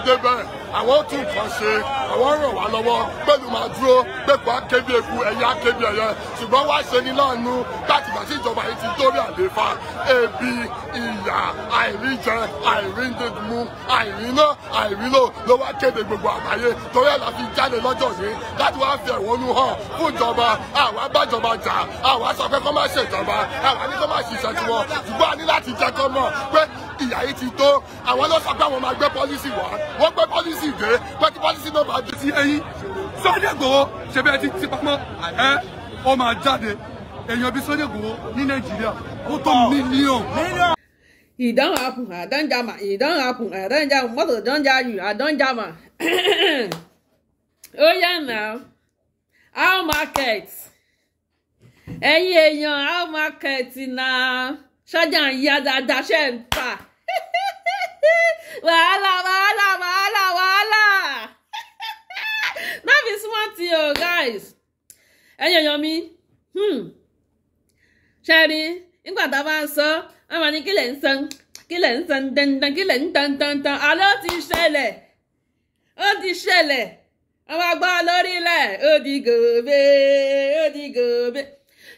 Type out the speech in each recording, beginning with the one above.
débẹ̀ àwọn tún kàn ṣe àwọn ràn wá lọ́wọ́ pẹ̀lú máa dúró pẹ̀pọ̀ akébí eku ẹ̀yà akébí ẹ̀yẹ ṣùgbọ́n wá ṣe ní láàánú láti gbà tí ìjọba yìí ti dórí àlééfà ebi ìyà àìríjẹ àìríndémú àìríná àìrílò ló wá kéde gbogbo àgbáyé torí ẹ̀ la fi jáde lọ́jọ́ yìí láti wá fi ẹ̀hónú hàn fún ìjọba àwa bájọba jà àwa sọ pé kó má ṣèjọba àwa ní kó má ṣiṣẹ́ tiwọn ṣùgbọ́n a ní láti jẹ́ kọ́ mọ̀ pé ìyà yìí ti tó àwọn ló sọ pé àwọn máa gbé pọ́lísì wá wọ́n gbé pọ́lísì dé pé kí pọ́lísì náà máa dé sí ẹ̀yìn. Sunday Igboho ṣe bẹ́ẹ̀ ti pamọ́ ọ máa jáde èèyàn bíi Sunday Igboho ní Nàìjíríà ó tó mílíọ̀nù. It don't happen. I don't jam. It don't happen. I don't jam. Mother don't jam you. I don't jam. Oh yeah now. Our market. Our market now. Shajan yada dashen pa. Wala. That is smart yo guys. Me. Sherry, nígbà tá bá ń sọ, àwọn ní kílẹ̀ ń san dandan kílẹ̀ ń tan. Àlọ́ ti ṣẹlẹ̀. Ó ti ṣẹlẹ̀. Àwọn àgbà lórílẹ̀. Ó di gòbé.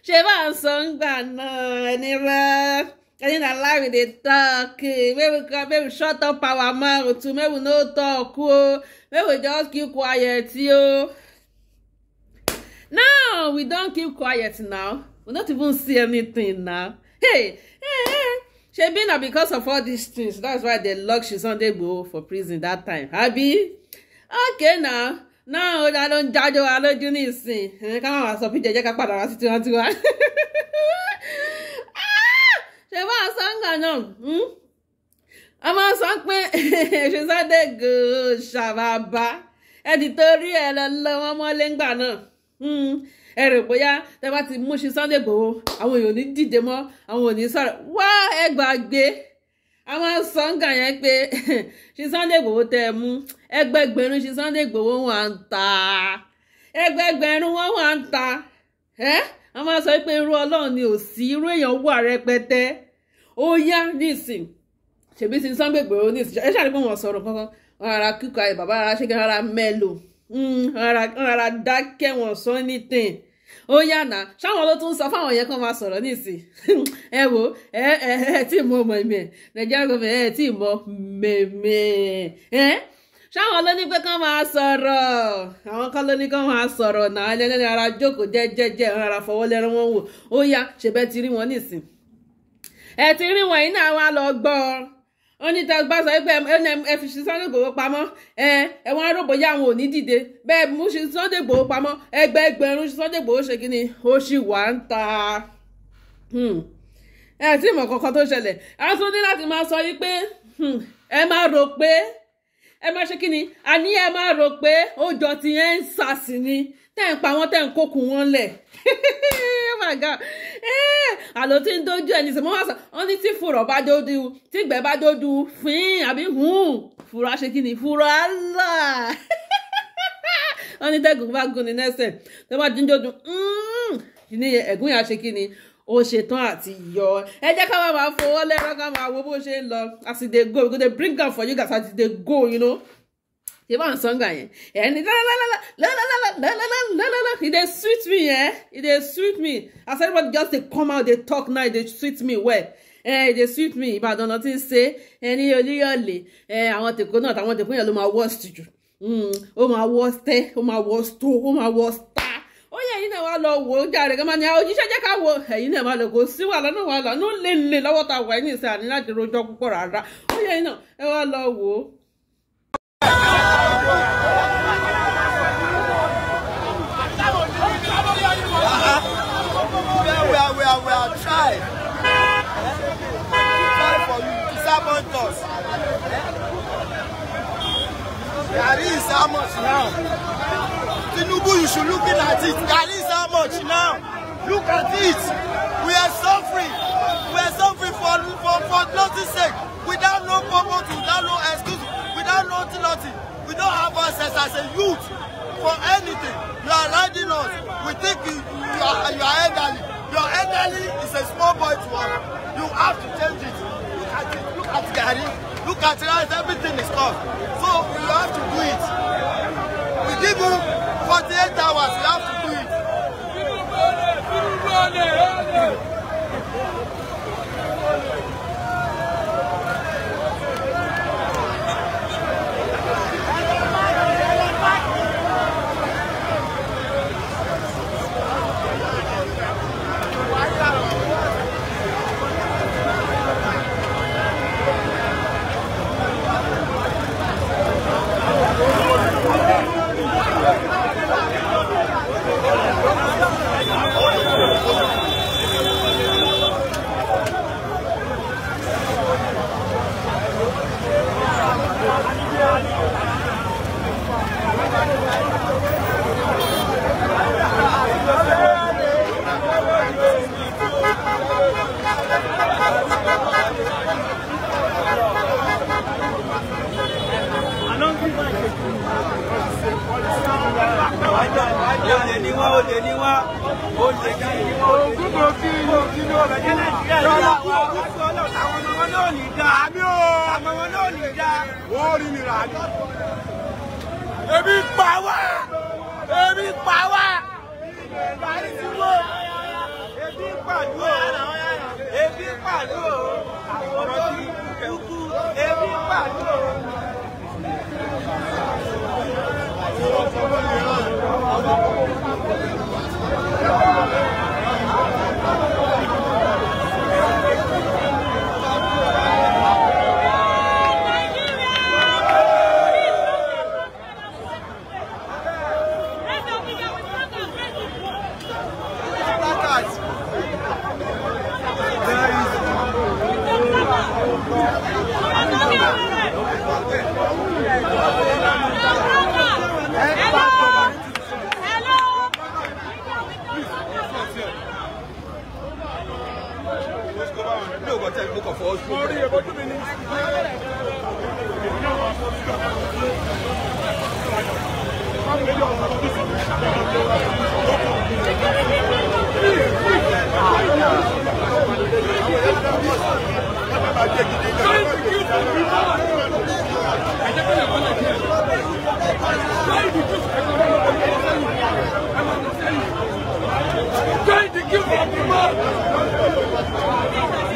Ṣé bá ń sọ ń gbà náà ẹni rẹ̀? Ẹni na lie dey talk. Maybe shut up our mouth too. Maybe no talk. Maybe just keep quiet. Now we don't keep quiet now. We don't even see anything now. Hey. Shebi na because of all these things. That's why they locked Sunday Igboho for prison that time. Abi? Okay now. Now I don't judge you. I don't do anything. Come on, so people just got to sit down. Shebi asanga no. Ama sang pe. She Sunday Igboho shababa. Editorial lo mo lengba na. Ẹ̀rọ bóyá tẹ́ bá ti mú Sunday Igboho àwọn èèyàn ní dìde mọ́ àwọn ò ní sọ̀rọ̀ wá ẹ gbàgbé àwọn sọ́ngà yẹn pé Sunday Igboho tẹ́ mú ẹgbẹgbẹ̀rún Sunday Igboho wà ń ta ẹgbẹgbẹ̀rún wọn wà ń ta àwọn máa sọ pé irú Ọlọ́run ni ò sí irú èèyàn wà rẹpẹtẹ ó yá nísìn ṣèbí ti Sunday Igboho nísìn ẹ ṣàlùkò wọn sọ̀rọ̀ kankan wọn ara kíkọ ayé bàbá ara ṣe kí ara mẹ́lò ara dákẹ́ wọn sọ anything ó yànà ṣáwọn ló tún sọ fáwọn yẹn kan máa sọ̀rọ̀ nísìn ẹ wo tí mo mọ̀ ìmẹ̀ Nàìjíríà gọ́ọ̀mẹ̀ tí mo mẹ̀mẹ̀ ṣáwọn ló ní pé kán máa sọ̀rọ̀ àwọn kan ló ní kán máa sọ̀rọ̀ náà ẹlẹ́ni ara jókòó jẹ́jẹ́jẹ́ ara fọwọ́ lẹ́rọ wọn wò ó yá ṣèbẹ́ ti rí wọn nísìn ẹ ti rí wọn yìí náà wá lọ gbọ́ ó ní tá bá sọ pé ẹ fi Sunday Igboho pamọ́ wọn rògbò yá àwọn ò ní dìde bẹ́ẹ̀ mú Sunday Igboho pamọ́ ẹgbẹgbẹ̀rún Sunday Igboho ṣe kí ni ó sì wà ń ta tí ìmọ̀ kankan tó ṣẹlẹ̀ a tún ní láti máa sọ yìí pé ẹ máa rò pé ẹ máa ṣe kí ni àní ẹ máa rò pé ó jọ ti ẹ ń sàsì ni tẹ́ ń pa wọ́n tẹ́ ń kókun wọn lẹ̀ oh my God àlọ́ tí ń dojú ẹni sọ wọ́n wá sọ wọ́n ní tí fùrọ̀ bá dójú tí ìgbẹ́ bá dójú fín àbí fùrọ̀ ṣe kí ni fùrọ̀ àlà wọ́n ní tẹ́gùn bá gún ni lẹ́sẹ̀ tó bá dín dójú ní ẹ̀gún yà ṣe kí ni ó ṣetán àti yọ ẹ jẹ́ ká máa fowó lẹ́rọ ká máa wo bó ṣe ń lọ as e dey go we go dey bring am for you guys as e dey go you know. You want song yẹn ẹni la e dey sweet me e dey sweet me as everybody just dey come out dey talk now e dey sweet me well e dey sweet me Ìbàdàn nothing say ẹni Olúyọ̀lé àwọn tèkó náà táwọn tèkó yẹn ló máa worst jù ó máa worst tẹ ó máa worst tó ó máa worst ta ó yẹ ẹ̀yin náà wá lọ wò ó jáde kí n máa ní òjíṣẹ́ jẹ́ ká wo ẹ̀yin náà máa lọ kó sí wàhálà náà wàhálà ló lè lọ́wọ́ ta wà ẹ̀yin ìsìn àní láti rojọ́ púpọ̀ rárá ó yẹ ẹ̀yin náà ẹ wá lọ wò ó. We are trying. Try for you. Disappoint us. There is how much now? Tinubu, you should look at it. There is how much now? Look at it. We are suffering. We are suffering for nothing's sake. Without no purpose, without no excuse, without nothing. We don't have access as a youth for anything. You are riding us. We think you are elderly. Your elderly is a small boy to us. You have to change it. Look at it. Look at Gary. Look at rice. Everything is cost. So hours, we have to do it. Ebi pa wá! Ebi pa wá! Ebi pàdú o! Ebi pàdú o! Àwọn olórí kúkú ebi pàdú o!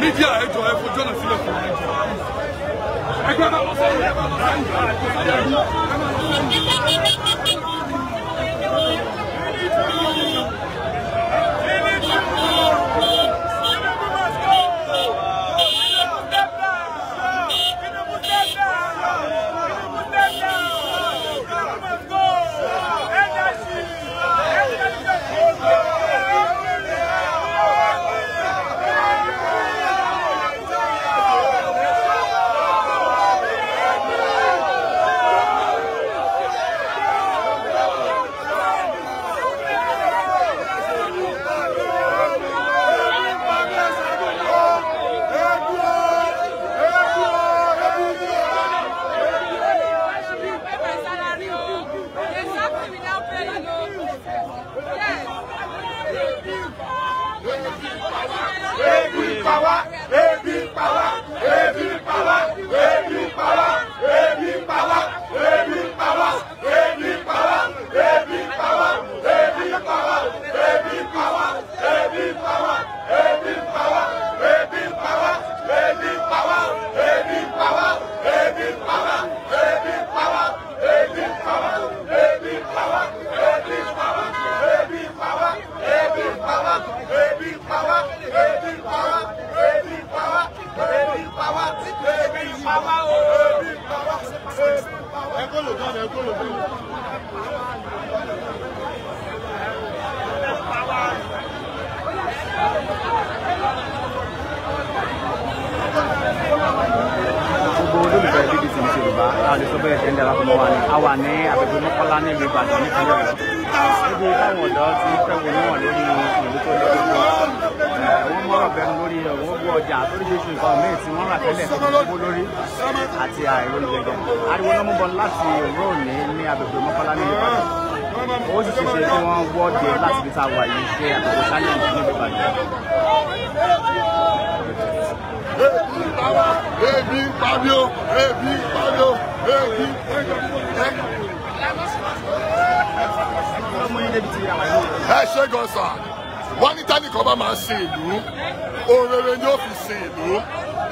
Media ẹjọ ẹ fojú ọ̀nà sílẹ̀ fún ẹgbẹ́ bá lọ sẹ́yìn ẹ bá lọ àwa ní àgbègbè Mọ́kọ́lá ní ìlú Ìbàdàn nípínlẹ̀ Ọ̀yọ́ níbi táwọn ọ̀dọ́ ti fẹ̀wọ̀n níwọ̀n lórí ìlú tó lé gbogbo wọ́n mọ̀rọ̀ bẹnu lórí owó bú ọjà lóríṣiríṣi nǹkan míì tí wọ́n rà tẹ́lẹ̀ tó gbogbo lórí àti àìrò ìgbẹ̀gẹ̀ ariwo náà mú bọ láti òwúrọ̀ òní ní àgbègbè Mọ́kọ́lá ní Ìbàdàn ó sì ṣe ṣe kí wọ́n wọ́ọ̀dẹ láti fi ta wà yìí ṣe àgbègbè challenge ní Ìbàdàn. Ebi pabio, ebi pabio, ebi. débi tí àwọn ìlú. Ẹ ṣe gan sà, wọ́n ní tẹ́nìkan bá máa ṣe ìlú, ohun rere ni ó fi ṣe ìlú.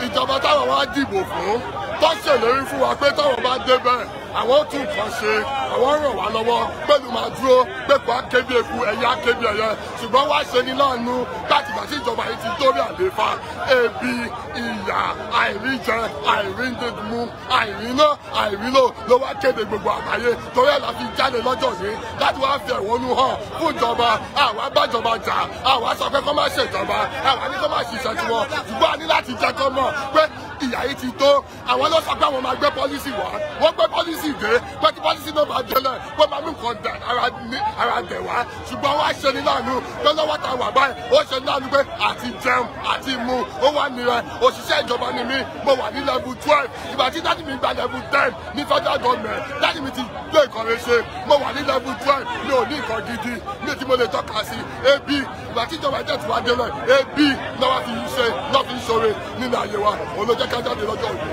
Ìjọba táwọn wá dìbò fún tó ṣèlérí fún wa pé táwọn bá débẹ̀ àwọn ó tún nǹkan ṣe, àwọn ràn wá lọ́wọ́ pẹ̀lú máa dúró pẹ̀kọ́ akébi eku ẹ̀yà akébi ẹ̀yẹ, ṣùgbọ́n wá ṣe ní láàánú láti gbà tí ìjọba yìí ti dórí àlééfà, ebi, ìyà, àìríjẹ, àìríndémú, àìríná, àìrílò ló wá kéde gbogbo àgbáyé, torí ẹ̀ la fi jáde lọ́jọ́ yìí láti wá fi ẹ̀hónú hàn fún ìjọba. Àwa bájọba jà, àwa sọ pé kó má ṣèjọba, àwa ní kó má ṣiṣẹ́ tiwọn, ṣùgbọ́n a ní láti jẹ́ kó mọ̀ pé ìyà yìí ti tó. Àwọn ló sọ pé àwọn máa gbé pọ́lísì wá, wọ́n gbé pọ́lísì dé, pé kí pọ́lísì náà bá délẹ̀ pé máa mú nǹkan ara dẹ̀ wá, ṣùgbọ́n wá ṣe ní láàánú pé lọ́wọ́ ta wà báyìí ó ṣe ní láàánú pé àti jẹun àti mu ó wà nìyẹn. Òṣìṣẹ́ ìjọba ni mí, mo wà ní level 12, ìgbà tí dájú mi gba level 10 ní federal government, dájú mi ti gbé nǹkan rẹ̀ ṣe, mo wà ní level 12, mi ò ní nǹkan gidi ní tí mo lè tọ́ka sí. Ebi ìgbà tí ìjọba ìjẹ́ ti wá délẹ̀, ebi lọ́wọ́ fi ṣe lọ́ fi ń ṣoore nínú ayé wa, òun ló jẹ́ ká jáde lọ́jọ́ òní.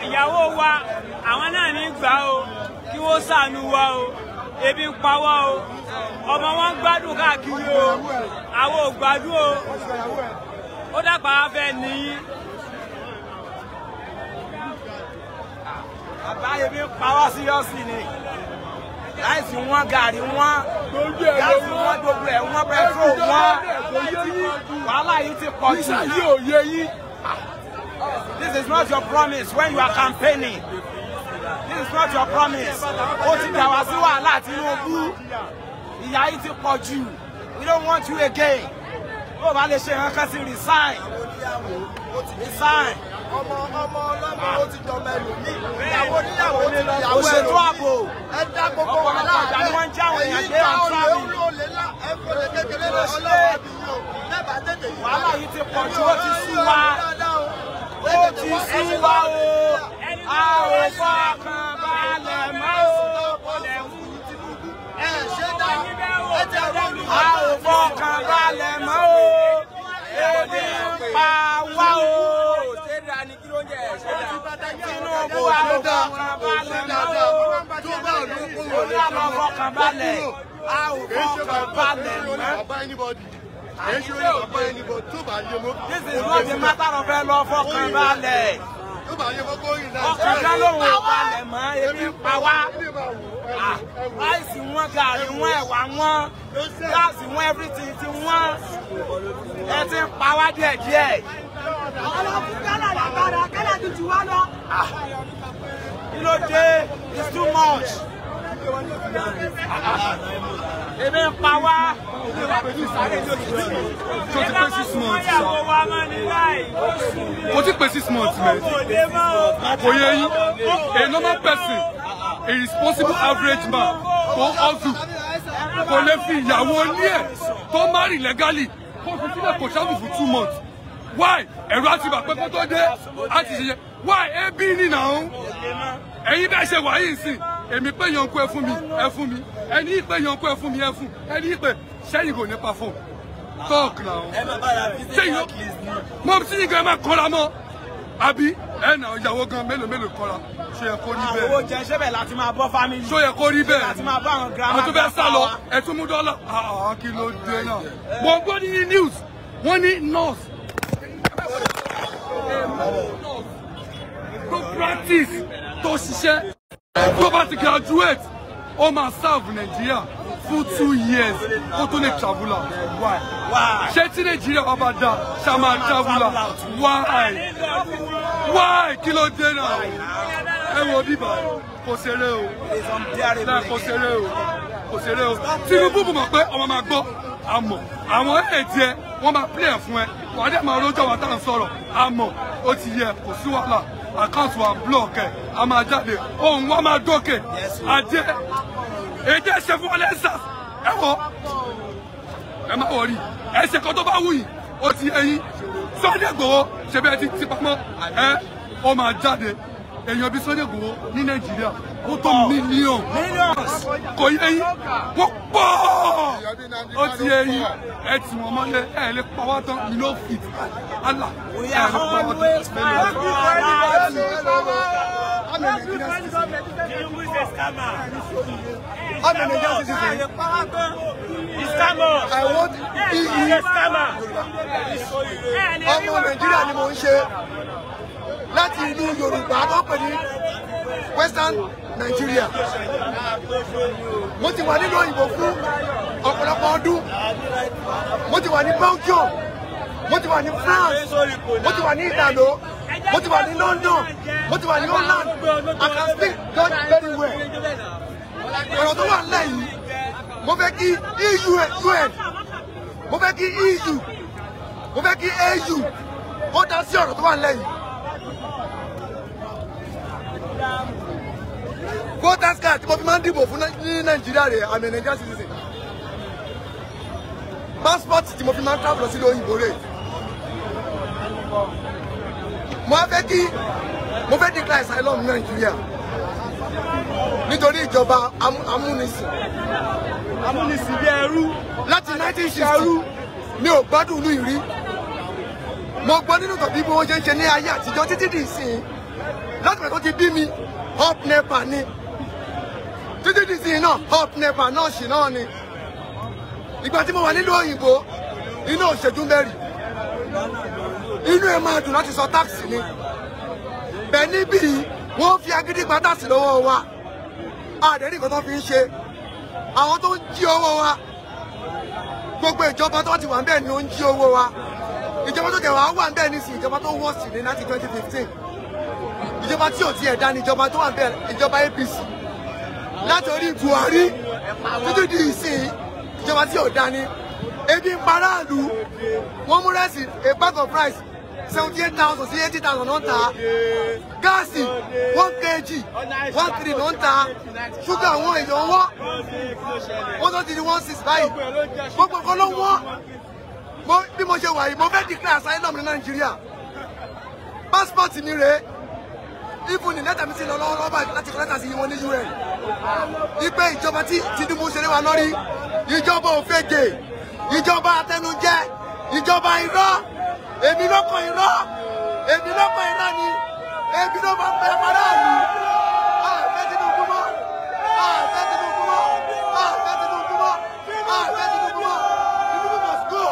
ìyàwó wa àwọn náà ní gbà o kí wọ́n ṣàánú wa o, ebi ń pa wá o, ọmọ wọn gbádùn káàkiri o, àwọn ò gbádùn o, ó dàgbà wá fẹ́ nìyí. Bàbá ebi ń pa wá síríọ́sì ni, láìsí wọn gàrí wọn, gáàsì wọn gbogbo ẹ̀ wọn pẹ̀tró wọn, wàhálà yìí ti pọ̀ jù. This is not your promise when you are campaigning. This is not your promise. Ó ti dà wá sí wàhálà Tinubu. Ìyà yìí ti pọ̀ jù. We don't want you again. Ó bá lè ṣe nǹkan sí resign. Resign. Ọmọ ọlọ́mọ ó ti dọ̀mọ ẹlòmíì. Ìyàwó oníyàwó ti ìyàwó òṣèlú ààbò. Ẹ dá gbogbo wàhálà rẹ̀. Ọ̀pọ̀lọpọ̀ wọ́n ń jáwọ́ èèyàn dé àtúrámì. Èyí ká olè ńlá ẹ̀fọ́ lè kékeré lọ ọlọ́wọ́ bí yóò. Lẹ́bàá tètè yìí. Wàhálà yìí ti pọ̀ jù, ó ti sú wa. Ó ti sú wa o. A ò fọkàn balẹ̀ mọ́ o. A ò fọkàn balẹ̀ mọ́ o. Ebi ń pa wá o. Tinubu a ò fọkàn balẹ̀ mọ́ o. Olú a ò fọkàn balẹ̀. A ò fọkàn balẹ̀ mọ́. This is not a matter of ẹ lọ fọkàn balẹ̀. Ọkàn kan lòun ò balẹ̀ mọ́, ebi ń pa wá. Ráìsì wọn, gàrí wọn, ẹ̀wà wọn, gáàsì wọn, everything ti wọ́n. Ẹ ti ń pa wá díẹ̀díẹ̀. Kí ló dé? It's too much. Ebi ń pa wá. Kò tí pé 6 months mẹ́. Kò yẹ yín. A normal person, a responsible average man, tó hustle, kò lè fi ìyàwó ní ẹ̀ tó marry legally, kó fi sílẹ̀ kò ṣáàbù for 2 months. why ẹ̀rọ àti bàpẹ́ kó tó dé àti ṣiṣẹ́ why ebi nìyà ń ẹ̀yin bẹ́ẹ̀ ṣe wà yìí sìn èmi pé yanku ẹ fún mi ẹni pé yanku ẹ fún mi ẹ fún ẹni pé sẹ́yìn kò ní perform talk now sẹ́yìn mọ sí yìí gan máa kọ́ra mọ́ àbí ẹ̀ nà ìyàwó gan mélòó kọ́ra ṣó yẹ kó rí bẹ́ẹ̀. àwọn oúnjẹ ṣẹ́bẹ̀ láti máa bọ́ family. ṣó yẹ kó rí bẹ́ẹ̀. láti máa bá àwọn grandma. àwọn tó bẹ́ẹ̀ sá lọ ẹ̀ tún mú dọ́là. kí ló dé náà. mo gbọ́ ní news wọ́n ní nurse. tó practice tó ṣiṣẹ́ tó bá ti graduate ó máa serve Nàìjíríà fún 2 years ó tó lè travel out. Why? Ṣé tí Nàìjíríà wà bá dá ṣá máa travel out? Why? Kí ló dé náà? Ẹ wo bíbá kò ṣeré o. Kò ṣeré o. Tinubu bù mọ̀ pé ọmọ máa gbọ́ àmọ́ àwọn èdè ẹ wọ́n máa play ẹ̀ fún ẹ wàá dẹ̀ máa rójọ́ wa tá à ń sọ̀rọ̀ àmọ́ ó ti yẹ kò sí wàhálà àkáǹtì wa block ẹ̀ a máa jáde ohun wa máa dókè àjẹ́ èdè ẹ̀ṣẹ̀ fún ọlẹ́sà ẹ wọ ẹ má wọrí ẹ̀ṣẹ̀ kan tó bá wù yìí ó ti ẹyin Sunday Igboho ṣe bẹ́ẹ̀ ti pamọ́ ẹ ó máa jáde èèyàn bíi Sunday Igboho ní Nàìjíríà ó tó mílíọ̀n kò yẹ yín wọ́n pọ̀ ó ti yẹ yín ẹ tì wọ́n mọ́lẹ̀ ẹ lè pa wá tán you no fit Allah ẹ lè pa wá I want ọmọ Nàìjíríà ni mo ń ṣe láti ìlú Yorùbá tó pè ní Western Nigeria. Mo ti wà nínú òyìnbó fún ọ̀pọ̀lọpọ̀ ọdún. Mo ti wà ní Belgium. Mo ti wà ní France. Mo ti wà ní Ìdàló. Mo ti wà ní London. Mo ti wà ní Holland. I can speak Dutch very well. Ọ̀rọ̀ tó wà nílẹ̀ yìí, mo fẹ́ kí UN, mo fẹ́ kí EU, mo fẹ́ kí AU, ó dá sí ọ̀rọ̀ tó wà nílẹ̀ yìí. Voters card tí mo fi máa ń dìbò fún ní Nàìjíríà rẹ̀ àmì Nigerian citizen. Passport tí mo fi máa ń travel lọ sí òyìnbó rẹ̀. Mo fẹ́ declare asylum ní Nàìjíríà nítorí ìjọba amúnisìn. Amúnisìn bí ẹrú. Láti 1960 mi ò gbádùn ìlú ìrí. Mo gbọ́ nínú tàbí bí wọ́n ṣe ń ṣe ní ayé àtijọ́ títí di ìsìn. Láti pẹ̀ tó ti bí mi up nepa ni títí di ìsìn náà up nepa náà ṣì náà ni. Ìgbà tí mo wà nílùú òyìnbó inú òṣèjú mẹ́rì inú ẹ̀ máa dùn láti sọ táàkì ni. Bẹ́ẹ̀ níbí wọ́n fi agídí gba táàkì lọ́wọ́ wa àdéhùn nǹkan tó fi ń ṣe àwọn tó ń jí owó wa gbogbo ìjọba tó ti wà ń bẹ́ẹ̀ ni ó ń jí owó wa ìjọba tó tẹ̀wá wà ń bẹ́ẹ̀ ní sí ìjọba tó wọ́ sí ní láti 2015 ìjọba tí ò tiẹ̀ dá ní ìjọba tó wà ń bẹ́ẹ̀ ìjọba APC láti orí Buhari títí di ìsìn ìjọba tí ò dá ní ebi ń paráàlú wọ́n mú rẹ́sì a bag of rice 78,000 sí 80,000 ló ń ta gáàsì 1 kg 1 ló ń ta ṣúgà àwọn èèyàn wọ́n tó ti di 1.6 báyìí gbogbo kan ló wọ́n bí mo ṣe wà yìí mo fẹ́ declare asylum ní Nàìjíríà passport mi rèé even ní lẹ́tà mi ti lọ lọ́wọ́ báyìí láti kọ́ lẹ́tà sí wọn ní UN ipe ìjọba tí Tinubu ṣe lé wa lórí ìjọba òfegè ìjọba atẹnujẹ ìjọba irọ́ èmi lọ́kọ̀ irọ́ ni èmi ló máa ń bẹ aráàlú àfẹ́ Tinubu mọ́ àfẹ́ Tinubu mọ́ àfẹ́ Tinubu mọ́ àfẹ́ Tinubu mọ́ Tinubu must go.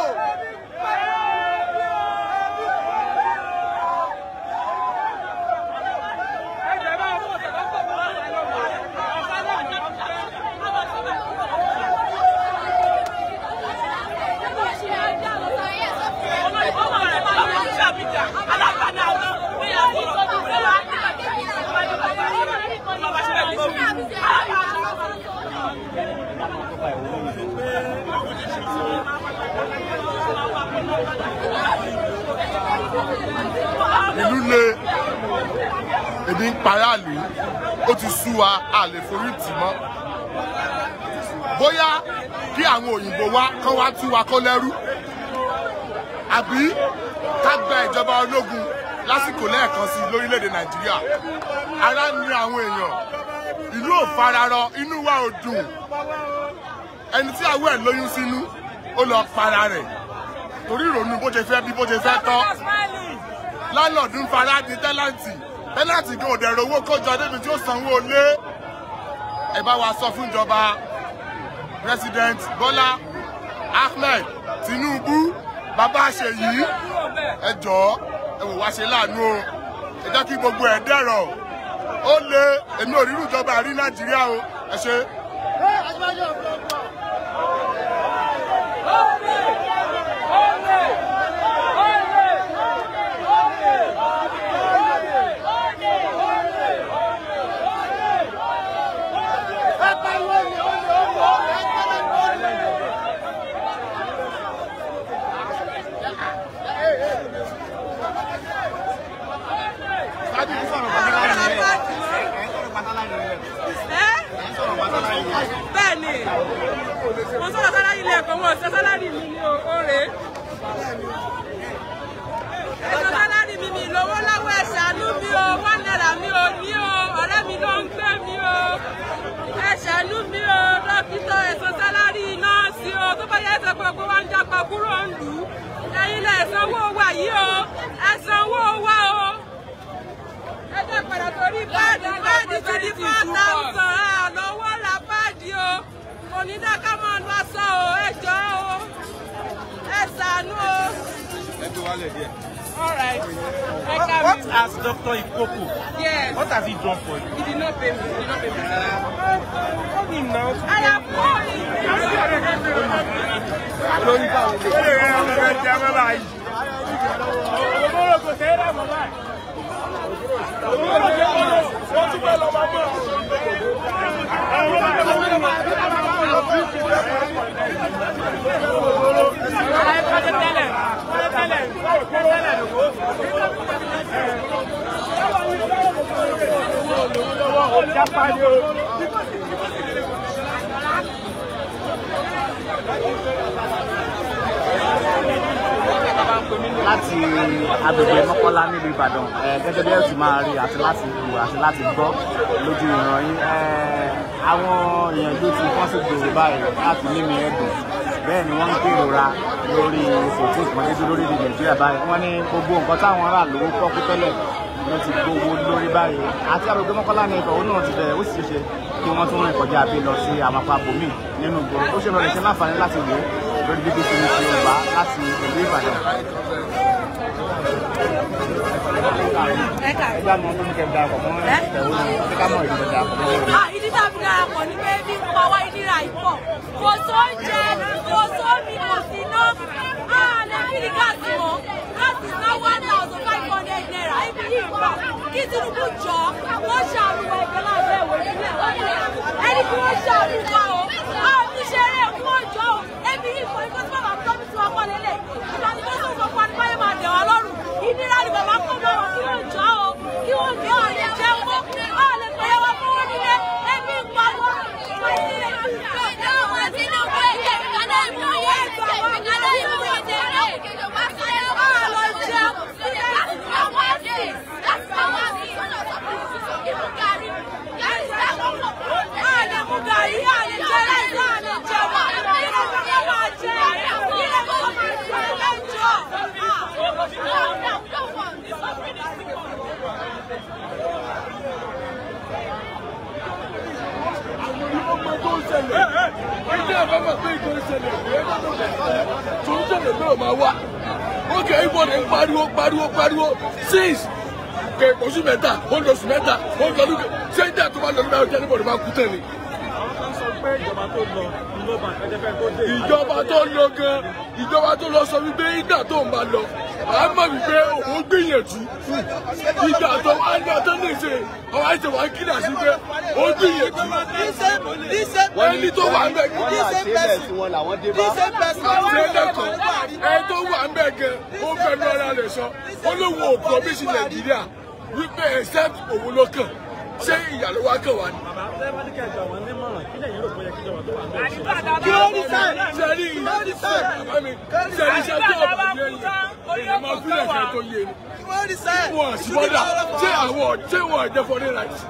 Ìlú le ebi ń paráàlú ó ti sú wa a lè forí tì mọ́ bóyá kí àwọn òyìnbó wa kán wá tú wa kó lẹ́rú àbí ká gba ìjọba ológun lásìkò lẹ́ẹ̀kan sí lórílẹ̀‐èdè Nàìjíríà. Ara ní àwọn èèyàn, ìlú ò fararọ, inú wa ò dùn. Ẹni tí àwọ̀ ẹ̀ lóyún sínú ó lọ para rẹ̀ torí ìrònú bó ṣe fẹ́ bí bó ṣe fẹ́ tọ́. Lálọ́ọ̀dù ń fara di tẹ́láǹtì gan ò dẹ̀rọ owó kọjọ débi tí ó sanwó lé. Ẹ bá wa sọ fún ìjọba President Bọ́lá Ahmed Tinubu, bàbá Ṣèyí, ẹ jọ̀ọ́ ẹ wò wá ṣe láàánú o, ẹ jẹ́ kí gbogbo ẹ̀ dẹ̀rọ̀. Ó lé èmi ò rírú ìjọba rí Nàìjíríà o, ẹ ṣe. Bẹ́ẹ̀ni, mo sọ̀rọ̀ sálárì ilé ẹ̀kọ́ wọn ṣe sálárì mi ní oore. Ẹ̀sọ́ sálárì mi ní ìlówó lọ́wọ́ ẹ ṣàánú mi o, 1 naira mi ò ní o, ọ̀rẹ́ mi ló ń gbé mi o. Ẹ ṣàánú mi o, dókítà ẹ̀sọ́ sálárì nọ́ọ̀sì o, tó bá yẹ ẹ̀sọ́ pé gbogbo wa ń japa kúrò ń lù ú. Ẹ̀yin lẹ̀ ẹ̀sánwó wa yìí o, ẹ̀sánwó wa o. Ẹ jẹ́ padà torí báàdì ti di 4,000 lọ́wọ́ ra báàdì o. Kò ní dáká máa lọ sọ o, ẹ jọ̀ọ́ o. Ẹ ṣàánú o. Ẹ tó wálẹ̀ díẹ̀. All right. What has Dr. Ikoko? Yes. What has he done for you? He did not pay me. He did not pay me. Call him now. I am calling. láti agbègbè Mọ́kọ́lá nílùú Ìbàdàn gẹ́gẹ́ bí ẹ ti máa rí àti láti wò àti láti gbọ́ lójú ìran yín àwọn èèyàn ló ti wọ́n sì gbèrò báyìí láti mímí ẹ̀dùn bẹ́ẹ̀ ni wọ́n ń gbèrora lórí ètò ìpọ́njẹ́jú lórí ìdí Nàìjíríà báyìí wọ́n ní gbogbo nǹkan táwọn ará lówó pọ́kú tẹ́lẹ̀ ló ti gbowó lórí báyìí àti agbègbè Mọ́kọ́lá ní ìfọ̀hónú náà ti bẹ̀rẹ̀ ó sì ṣe kí wọ́n tún rìn kọjá bí lọ sí àwọn apá bòmíì nínú ìgboro ó ṣe lọ lè ṣe láǹfààní láti wò lórí BBC News Yorùbá láti ìlú Ìbàdàn. Ìdí tàbí darapọ̀ ní pé bí mo máa wá ìnira ìpọ̀ kò sóúnjẹ kò sómi kò sí iná nàìjíríà gáàsì mọ́ gáàsì ná 1,500 naira ibi yìí pa kí Tinubu jọ wọ́n ṣàrùwọ̀ ẹgbẹ́ lábẹ́ ìwé ìpínlẹ̀ ẹni kí wọ́n ṣàrùwọ̀ o ní ṣeré wọ́n jọ o ebi yìí fún ikú tí bàbá promise tí wọ́n kọ́ lélẹ̀ ìdáni tó sọ fún wa ní báyìí máa dẹ̀ wá lọ́rùn ìnira ni bàbá kọ́ bá wọn kí wọ́n jọ o kí wọ́n ní ọ̀rẹ́ jẹun ó lè pẹ̀lẹ́ wọn fún wọn nílé ebi ń pa wọn. Okay, everyone pariwo since ke oṣù mẹ́ta ó lọ oṣù mẹ́ta ó lọ lókè ṣé ìjà tó bá lọ nígbà tó anybody máa kú tẹ̀ ni. Ìjọba tó lọ gan ìjọba tó lọ sọ wípé ìgbà tó ń bá lọ a mọ̀ wípé òun gbìyànjú ìgbà tó wá ní ọtọ́ ní ìṣe ọwọ́ àìsàn wá kí náà sí pé ó gbìyànjú wọ́n ní tó wà ń bẹ̀ gan. Ẹ tó wà ń bẹ̀ gan ó fẹ́ ní ọ̀rá rẹ̀ sọ ó lóun ò promise Nàìjíríà wípé except òun ló kàn ṣé ìyàló wa kàn wá ni. kí ló ní sẹ́ẹ̀? sẹ́rí bàbá mi sẹ́rí iṣẹ́ tí ọ̀bà yé yẹn èèyàn máa fi ẹ̀ṣẹ̀ tó yé ni. wọ́n sì bọ́dà ṣé àwọn ẹ̀jẹ̀ foreign rights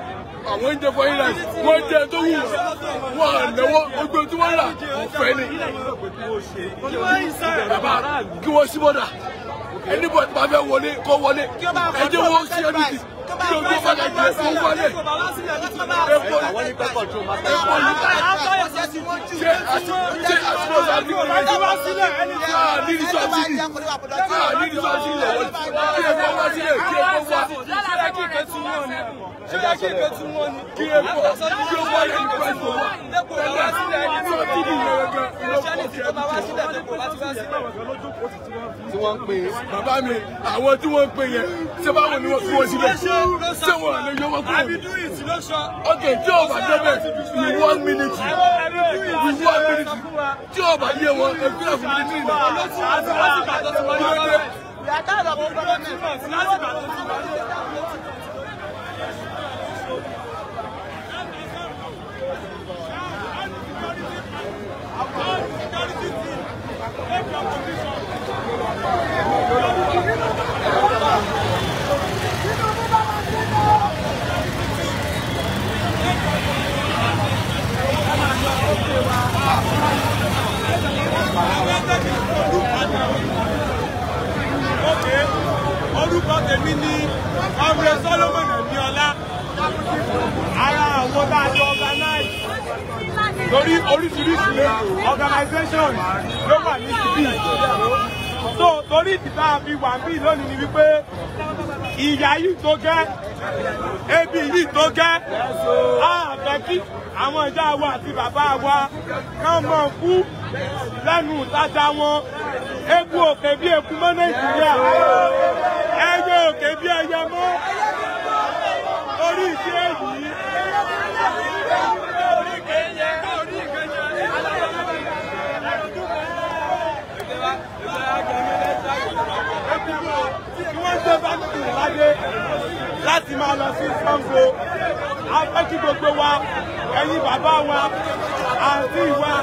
àwọn ń jẹ foreign rights wọ́n jẹ tó wù wọ́n ànáwó gbogbo tí wọ́n rà ọ̀fẹ́ ni. bàbá kí wọ́n sí bọ́dà ẹni bọ̀ tí wọ́n fẹ́ wọlé kó wọlé ẹjẹ́ wọ́n sí ẹbí tí kí o tó fẹ́ jẹ́ kó wọlé. àwọn ní pẹ́kọ̀ tó máa fẹ́ ṣé àtúntò àti tí wọ́n ń pè é. bàbá mi àwọn tí wọ́n ń pè yẹn ṣé báwo ni wọ́n kú wọn síbẹ̀ ṣé wọ́n lè yọ wọ́n kúrò ní. ok tí o bá débẹ̀ in 1 minute tí o bá yé wọn ẹgbẹ́ fún mi ní orúkọ tèmi ni ọmọ Solomon Emiola ara àwọn tá a jọ organize torí oríṣiríṣi organization ló wà ní síbí so torí ìdíta fi wà bí lónìí ni wípé ìyà yìí tó gẹ́ ebi yìí tó gẹ́ àfẹ́ kí àwọn ìyá wa àti bàbá wa kán mọ̀ kú lẹ́nu ìtajà wọn eku òkè bí eku mọ́ Nàìjíríà ẹyẹ òkè bí ẹyẹ mọ́ orí ìṣe èyí. Kí wọ́n gbé báńkì láyé láti máa lọ sí Ṣàngó a fẹ́ kí gbogbo wa ẹ̀yin bàbá wa àǹtí wa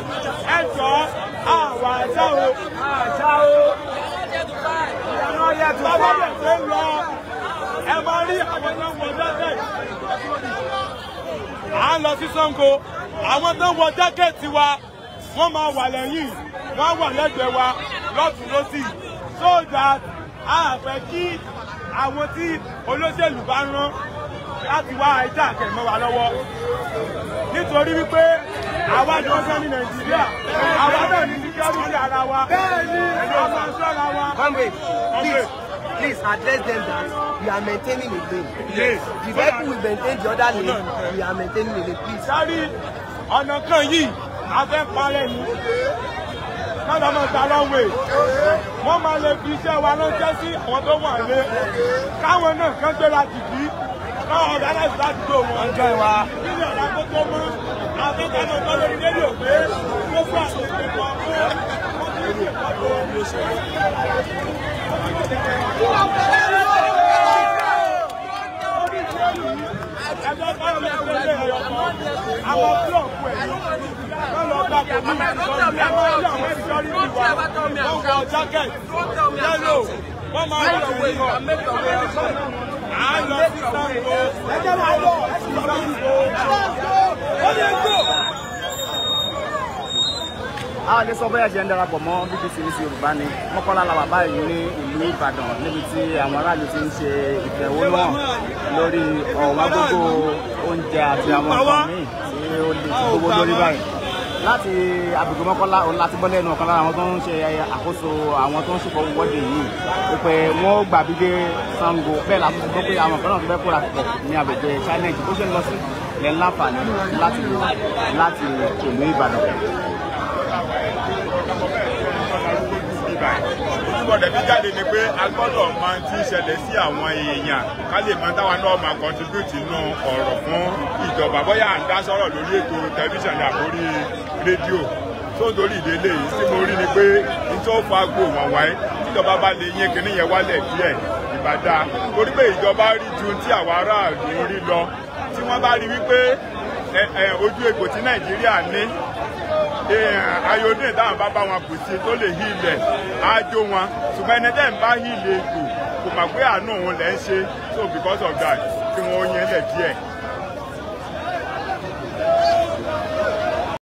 ẹ jọ̀ọ́ àwa àṣà o bàbá bẹ̀ tó ń lọ ẹ máa rí àwọn tó ń wọ jákẹ́ẹ̀tì à ń lọ sí Ṣàngó àwọn tó ń wọ jákẹ́ẹ̀tì wa wọ́n máa wà lẹ́yìn wọ́n wà lẹ́gbẹ̀ẹ́ wa lọ́tùn lósì so that a fẹ́ kí àwọn tí olóṣèlú bá rán láti wá ẹja àkẹ́mọ́ wa lọ́wọ́ nítorí wípé àwa ni wọ́n fẹ́ ní Nàìjíríà àwa náà ní security ara wa ọmọ ìṣọ́ra wa. Please address them that we are maintaining a lane. Yes. The vehicle will maintain the other lane. We are maintaining a lane. Please. Sáré ọ̀nà kan yìí a fẹ́ parẹ́ ni lọ́dọ̀ máa ta lọ́wọ́ wọ́n máa lè fi iṣẹ́ wa ránṣẹ́ sí àwọn tó wà lé káwọn náà kán gbéra dìbí káwọn ọ̀gá náà sì láti tó wọn. ọjọ́ ìwà nílẹ̀ ọ̀gá tó tó mọ́ afẹ́fẹ́ náà tó lórí rédíò pé gbogbo àwọn ìgbìmọ̀ fún àwọn búlọ̀kù ẹ̀ wọ́n lọ bá kò ní ìsọ̀rọ̀ ẹ̀ máa ń yọ àwọn ìsọ̀rí ìwà wọ́n wọ jákẹ́ẹ̀tì yẹ́lò wọ́n máa ń lọ sí ìwà à ń lọ sí Ṣàngó ẹjẹ́ máa lọ sí Ṣàngó ó lè gbò. àwọn ilé sọ bóyá jẹ́ ń darapọ̀ mọ́ BBC News Yorùbá ni Mọ́kọ́lá la wà báyìí ní ìlú Ìbàdàn níbi tí àwọn aráàlú ti ń ṣe ìfẹ̀hónúhàn lórí ọ̀wọ́n gbogbo oúnjẹ àti àwọn nǹkan míì tí ó lè ti gbogbo lórí báyìí láti agbègbè Mọ́kọ́lá òun láti bọ́ lẹ́nu ọ̀kan lára àwọn tó ń ṣe àkóso àwọn tó ń ṣùpọ̀ wọ́dẹ yìí pé wọ́n gbà bí dé Ṣàngó bẹ́ẹ̀ láti gbọ́ pé àwọn kan náà tó fẹ́ kóra pọ̀ ní agbègbè challenge bó ṣe ń lọ sí ilẹ̀ ńlá fàní láti ìlú Ìbàdàn. ojúbọ̀dẹ̀ bí jáde ni pé a gbọ́dọ̀ máa ti ṣẹlẹ̀ sí àwọn èèyàn ká lè máa táwa náà máa contribute nínú ọ̀rọ̀ fún ìjọba bóyá à ń dá sọ̀rọ̀ lórí ètò tẹlifíṣàn ní àbórí rédíò tó ń torí ìdílé yìí tí mo rí ni pé n tó fa gbò wọ́n wáyé tíjọba bá lè yín kinní yẹn wálẹ̀ díẹ̀ ìbàdà torí pé ìjọba rí ju tí àwa aráàlú rí lọ tí wọ́n bá rí wípé ojú egbò tí Nàìjíríà ní iodine táwọn bá wọn kù sí tó lè hí ilẹ̀ á jó wọn ṣùgbọ́n ẹni tẹ́ ń bá hí ilẹ̀ egbò kò mọ̀ pé àánú òun lẹ́ ń ṣe so because of that kí wọ́n yẹn lẹ̀ díẹ̀